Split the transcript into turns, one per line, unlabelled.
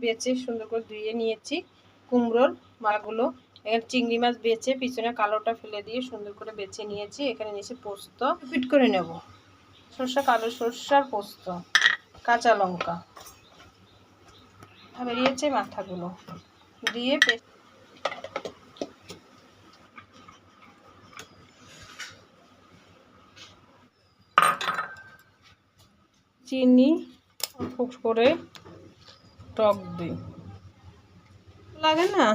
বেছে সুন্দর করে ধুয়ে নিয়েছি কুমড়োর মাগুলো। এখানে চিংড়ি মাছ বেছে পিছনে কালোটা ফেলে দিয়ে সুন্দর করে বেছে নিয়েছি। এখানে নিয়েছি পোস্ত, পিট করে নেব সর্ষা, কালো সর্ষার পোস্ত, কাঁচা লঙ্কা বেরিয়েছে মাথাগুলো দিয়ে চিনি অল্প করে টক দই লাগে না।